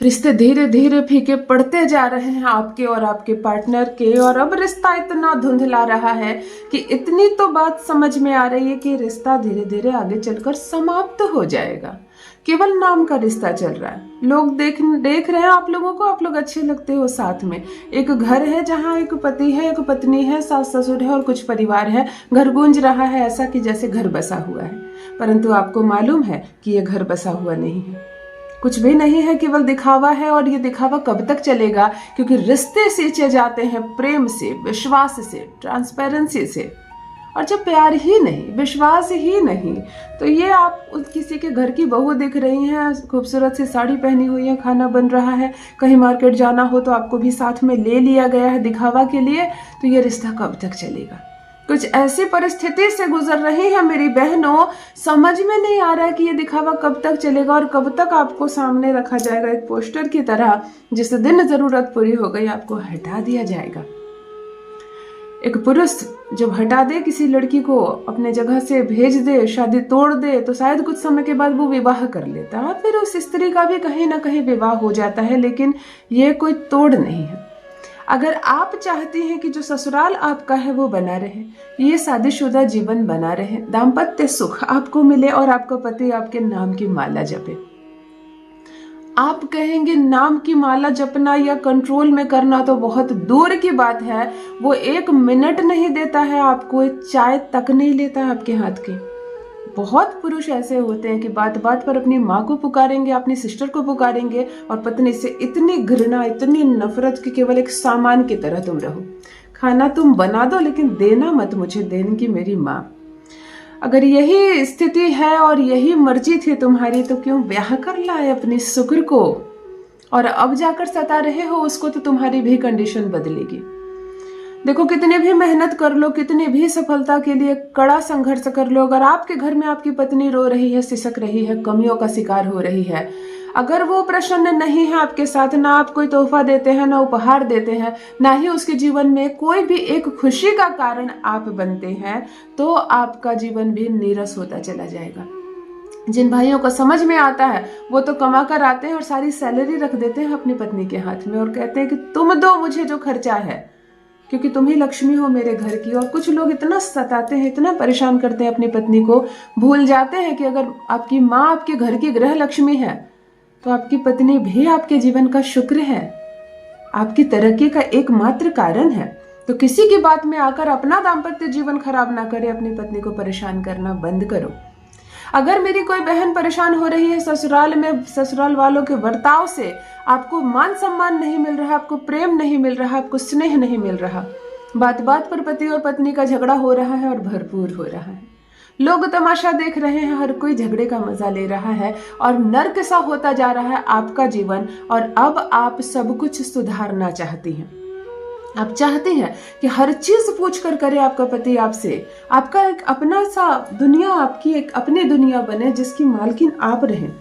रिश्ते धीरे धीरे फीके पड़ते जा रहे हैं आपके और आपके पार्टनर के, और अब रिश्ता इतना धुंधला रहा है कि इतनी तो बात समझ में आ रही है कि रिश्ता धीरे धीरे आगे चलकर समाप्त हो जाएगा। केवल नाम का रिश्ता चल रहा है। लोग देख रहे हैं आप लोगों को, आप लोग अच्छे लगते हो साथ में। एक घर है जहाँ एक पति है, एक पत्नी है, सास ससुर है और कुछ परिवार है। घर गूंज रहा है ऐसा कि जैसे घर बसा हुआ है, परंतु आपको मालूम है कि ये घर बसा हुआ नहीं है, कुछ भी नहीं है, केवल दिखावा है। और ये दिखावा कब तक चलेगा? क्योंकि रिश्ते सींचे जाते हैं प्रेम से, विश्वास से, ट्रांसपेरेंसी से। और जब प्यार ही नहीं, विश्वास ही नहीं, तो ये आप किसी के घर की बहू दिख रही हैं, खूबसूरत सी साड़ी पहनी हुई है, खाना बन रहा है, कहीं मार्केट जाना हो तो आपको भी साथ में ले लिया गया है दिखावा के लिए, तो ये रिश्ता कब तक चलेगा? कुछ ऐसी परिस्थिति से गुजर रही है मेरी बहनों, समझ में नहीं आ रहा है कि ये दिखावा कब तक चलेगा और कब तक आपको सामने रखा जाएगा एक पोस्टर की तरह, जिस दिन जरूरत पूरी हो गई आपको हटा दिया जाएगा। एक पुरुष जब हटा दे किसी लड़की को, अपने जगह से भेज दे, शादी तोड़ दे, तो शायद कुछ समय के बाद वो विवाह कर लेता है, फिर उस स्त्री का भी कहीं ना कहीं विवाह हो जाता है। लेकिन ये कोई तोड़ नहीं है। अगर आप चाहती हैं कि जो ससुराल आपका है वो बना रहे, ये शादीशुदा जीवन बना रहे, दाम्पत्य सुख आपको मिले और आपका पति आपके नाम की माला जपे। आप कहेंगे नाम की माला जपना या कंट्रोल में करना तो बहुत दूर की बात है, वो 1 मिनट नहीं देता है आपको, एक चाय तक नहीं लेता है आपके हाथ की। बहुत पुरुष ऐसे होते हैं कि बात बात पर अपनी माँ को पुकारेंगे, अपनी सिस्टर को पुकारेंगे और पत्नी से इतनी घृणा, इतनी नफरत कि केवल एक सामान की तरह तुम रहो। खाना तुम बना दो लेकिन देना मत मुझे, देने मेरी माँ। अगर यही स्थिति है और यही मर्जी थी तुम्हारी तो क्यों ब्याह कर लाए अपनी शुक्र को, और अब जाकर सता रहे हो उसको, तो तुम्हारी भी कंडीशन बदलेगी। देखो, कितने भी मेहनत कर लो, कितने भी सफलता के लिए कड़ा संघर्ष कर लो, अगर आपके घर में आपकी पत्नी रो रही है, सिसक रही है, कमियों का शिकार हो रही है, अगर वो प्रसन्न नहीं है आपके साथ, ना आप कोई तोहफा देते हैं, ना उपहार देते हैं, ना ही उसके जीवन में कोई भी एक खुशी का कारण आप बनते हैं, तो आपका जीवन भी नीरस होता चला जाएगा। जिन भाइयों को समझ में आता है वो तो कमा कर आते हैं और सारी सैलरी रख देते हैं अपनी पत्नी के हाथ में और कहते हैं कि तुम दो मुझे जो खर्चा है, क्योंकि तुम ही लक्ष्मी हो मेरे घर की। और कुछ लोग इतना सताते हैं, इतना परेशान करते हैं अपनी पत्नी को, भूल जाते हैं कि अगर आपकी माँ आपके घर की गृह लक्ष्मी है तो आपकी पत्नी भी आपके जीवन का शुक्र है, आपकी तरक्की का एकमात्र कारण है। तो किसी की बात में आकर अपना दाम्पत्य जीवन खराब ना करे, अपनी पत्नी को परेशान करना बंद करो। अगर मेरी कोई बहन परेशान हो रही है ससुराल में, ससुराल वालों के बर्ताव से, आपको मान सम्मान नहीं मिल रहा, आपको प्रेम नहीं मिल रहा, आपको स्नेह नहीं मिल रहा, बात बात पर पति और पत्नी का झगड़ा हो रहा है और भरपूर हो रहा है, लोग तमाशा देख रहे हैं, हर कोई झगड़े का मजा ले रहा है और नर्क सा होता जा रहा है आपका जीवन, और अब आप सब कुछ सुधारना चाहती हैं। आप चाहते हैं कि हर चीज पूछ कर करे आपका पति आपसे, आपका एक अपना सा दुनिया, आपकी एक अपनी दुनिया बने जिसकी मालकिन आप रहें।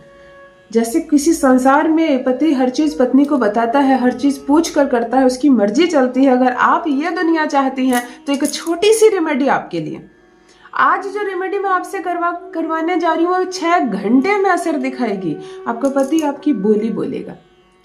जैसे किसी संसार में पति हर चीज पत्नी को बताता है, हर चीज पूछ कर करता है, उसकी मर्जी चलती है। अगर आप ये दुनिया चाहती हैं तो एक छोटी सी रेमेडी आपके लिए, आज जो रेमेडी मैं आपसे करवाने जा रही हूँ वो 6 घंटे में असर दिखाएगी। आपका पति आपकी बोली बोलेगा,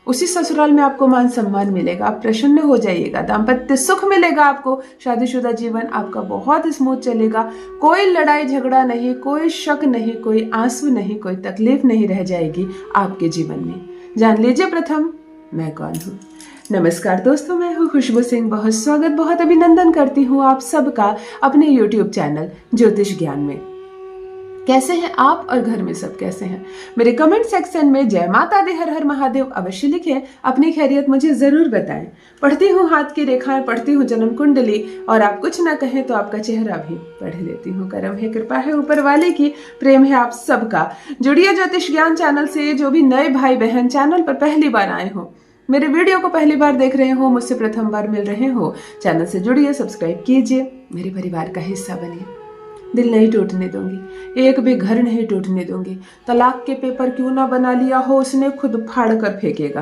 उसी ससुराल में आपको मान सम्मान मिलेगा, आप प्रसन्न हो जाइएगा, दाम्पत्य सुख मिलेगा आपको, शादीशुदा जीवन आपका बहुत स्मूथ चलेगा, कोई लड़ाई झगड़ा नहीं, कोई शक नहीं, कोई आंसू नहीं, कोई तकलीफ नहीं रह जाएगी आपके जीवन में। जान लीजिए प्रथम मैं कौन हूँ। नमस्कार दोस्तों, मैं हूँ खुशबू सिंह। बहुत स्वागत, बहुत अभिनंदन करती हूँ आप सबका अपने YouTube चैनल ज्योतिष ज्ञान में। कैसे हैं आप और घर में सब कैसे हैं? मेरे कमेंट सेक्शन में जय माता दी, हर हर महादेव अवश्य लिखें, अपनी खैरियत मुझे जरूर बताएं। पढ़ती हूँ हाथ की रेखाएं, पढ़ती हूँ जन्म कुंडली, और आप कुछ ना कहें तो आपका चेहरा भी पढ़ लेती हूँ। करम है, कृपा है ऊपर वाले की, प्रेम है आप सबका। जुड़िए ज्योतिष ज्ञान चैनल से। जो भी नए भाई बहन चैनल पर पहली बार आए हो, मेरे वीडियो को पहली बार देख रहे हो, मुझसे प्रथम बार मिल रहे हो, चैनल से जुड़िए, सब्सक्राइब कीजिए, मेरे परिवार का हिस्सा बनिए। दिल नहीं टूटने दूंगी, एक भी घर नहीं टूटने दूंगी। तलाक के पेपर क्यों ना बना लिया हो उसने, खुद फाड़ कर फेंकेगा।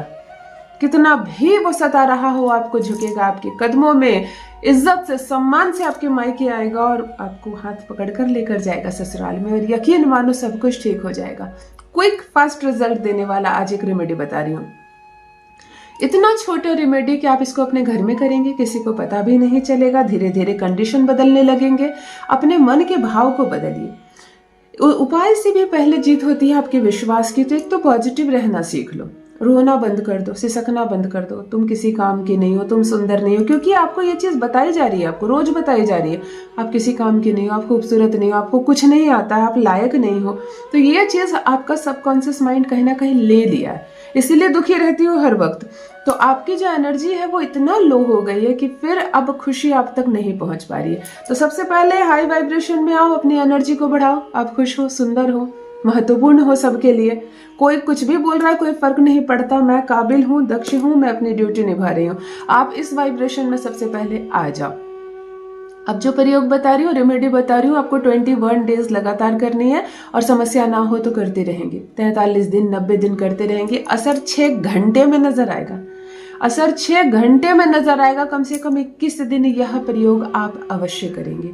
कितना भी वो सता रहा हो आपको झुकेगा, आपके कदमों में इज्जत से सम्मान से आपके मायके आएगा और आपको हाथ पकड़कर लेकर जाएगा ससुराल में, और यकीन मानो सब कुछ ठीक हो जाएगा। क्विक फास्ट रिजल्ट देने वाला आज एक रेमेडी बता रही हूँ। इतना छोटा रेमेडी कि आप इसको अपने घर में करेंगे, किसी को पता भी नहीं चलेगा। धीरे धीरे कंडीशन बदलने लगेंगे। अपने मन के भाव को बदलिए। उपाय से भी पहले जीत होती है आपके विश्वास की। तो एक तो पॉजिटिव रहना सीख लो, रोना बंद कर दो, सिसकना बंद कर दो, तुम किसी काम की नहीं हो, तुम सुंदर नहीं हो, क्योंकि आपको ये चीज बताई जा रही है, आपको रोज बताई जा रही है, आप किसी काम की नहीं हो, आप खूबसूरत नहीं हो, आपको कुछ नहीं आता है, आप लायक नहीं हो। तो ये चीज आपका सबकॉन्शियस माइंड कहीं ना कहीं ले लिया है, इसीलिए दुखी रहती हो हर वक्त। तो आपकी जो एनर्जी है वो इतना लो हो गई है कि फिर अब खुशी आप तक नहीं पहुंच पा रही है। तो सबसे पहले हाई वाइब्रेशन में आओ, अपनी एनर्जी को बढ़ाओ। आप खुश हो, सुंदर हो, महत्वपूर्ण हो सबके लिए। कोई कुछ भी बोल रहा है, कोई फर्क नहीं पड़ता। मैं काबिल हूँ, दक्ष हूँ, मैं अपनी ड्यूटी निभा रही हूँ। आप इस वाइब्रेशन में सबसे पहले आ जाओ। अब जो प्रयोग बता रही हूँ, रेमेडी बता रही हूँ, आपको 21 डेज लगातार करनी है और समस्या ना हो तो करते रहेंगे। 43 दिन 90 दिन करते रहेंगे। असर 6 घंटे में नजर आएगा। असर 6 घंटे में नजर आएगा। कम से कम 21 दिन यह प्रयोग आप अवश्य करेंगे।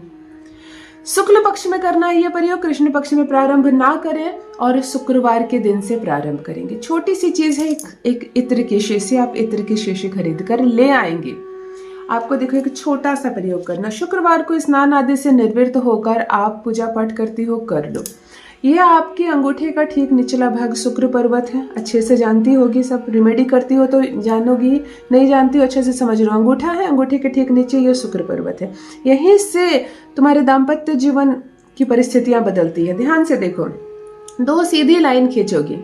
शुक्ल पक्ष में करना है यह प्रयोग, कृष्ण पक्ष में प्रारंभ ना करें और शुक्रवार के दिन से प्रारंभ करेंगे। छोटी सी चीज है, एक इत्र की शीशी। आप इत्र की शीशी खरीद कर ले आएंगे। आपको देखो एक छोटा सा प्रयोग करना। शुक्रवार को स्नान आदि से निर्वृत्त होकर आप पूजा पाठ करती हो, कर लो। यह आपके अंगूठे का ठीक निचला भाग शुक्र पर्वत है। अच्छे से जानती होगी, सब रेमेडी करती हो तो जानोगी, नहीं जानती हो अच्छे से समझ लो। अंगूठा है, अंगूठे के ठीक नीचे यह शुक्र पर्वत है। यहीं से तुम्हारे दाम्पत्य जीवन की परिस्थितियां बदलती है। ध्यान से देखो, 2 सीधी लाइन खींचोगी।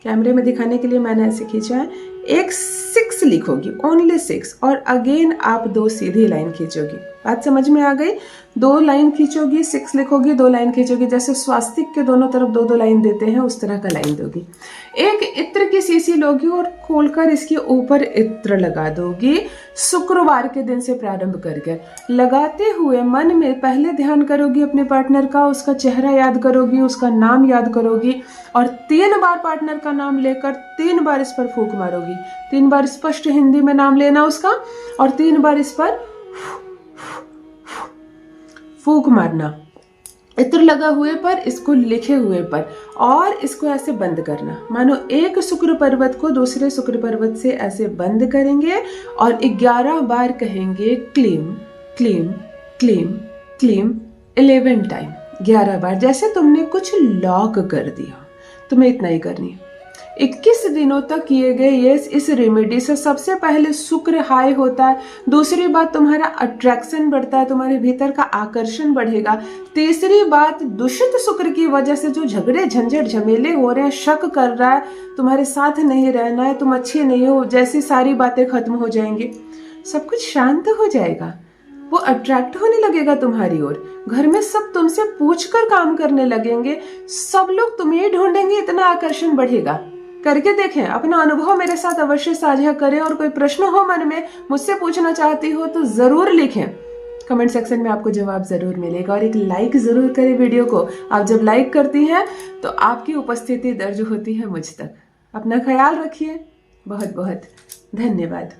कैमरे में दिखाने के लिए मैंने ऐसे खींचा है। एक 6 लिखोगी, ओनली 6, और अगेन आप 2 सीधी लाइन खींचोगी। बात समझ में आ गई? 2 लाइन खींचोगी, 6 लिखोगी, 2 लाइन खींचोगी। जैसे स्वास्तिक के दोनों तरफ 2-2 लाइन देते हैं, उस तरह का लाइन दोगी। एक इत्र की शीशी लोगी और खोलकर इसके ऊपर इत्र लगा दोगी। शुक्रवार के दिन से प्रारंभ करके लगाते हुए मन में पहले ध्यान करोगी अपने पार्टनर का, उसका चेहरा याद करोगी, उसका नाम याद करोगी और 3 बार पार्टनर का नाम लेकर 3 बार इस पर फूंक मारोगी। 3 बार स्पष्ट हिंदी में नाम लेना उसका और 3 बार इस पर फूंक मारना। इत्र लगा हुए पर, इसको लिखे हुए पर, और इसको ऐसे बंद करना। मानो एक शुक्र पर्वत को दूसरे शुक्र पर्वत से ऐसे बंद करेंगे और 11 बार कहेंगे क्लीम क्लीम क्लीम क्लीम 11 टाइम, 11 बार। जैसे तुमने कुछ लॉक कर दिया। तुम्हें इतना ही करनी है। 21 दिनों तक किए गए ये इस रेमेडी से सबसे पहले शुक्र हाई होता है। दूसरी बात, तुम्हारा अट्रैक्शन बढ़ता है, तुम्हारे भीतर का आकर्षण बढ़ेगा। तीसरी बात, दूषित शुक्र की वजह से जो झगड़े झंझट झमेले हो रहे हैं, शक कर रहा है, तुम्हारे साथ नहीं रहना है, तुम अच्छी नहीं हो, जैसी सारी बातें खत्म हो जाएंगी। सब कुछ शांत हो जाएगा। वो अट्रैक्ट होने लगेगा तुम्हारी ओर। घर में सब तुमसे पूछकर काम करने लगेंगे। सब लोग तुम्हें ढूंढेंगे, इतना आकर्षण बढ़ेगा। करके देखें, अपना अनुभव मेरे साथ अवश्य साझा करें और कोई प्रश्न हो मन में, मुझसे पूछना चाहती हो तो जरूर लिखें। कमेंट सेक्शन में आपको जवाब जरूर मिलेगा। और एक लाइक जरूर करें वीडियो को। आप जब लाइक करती हैं तो आपकी उपस्थिति दर्ज होती है मुझ तक। अपना ख्याल रखिए। बहुत बहुत धन्यवाद।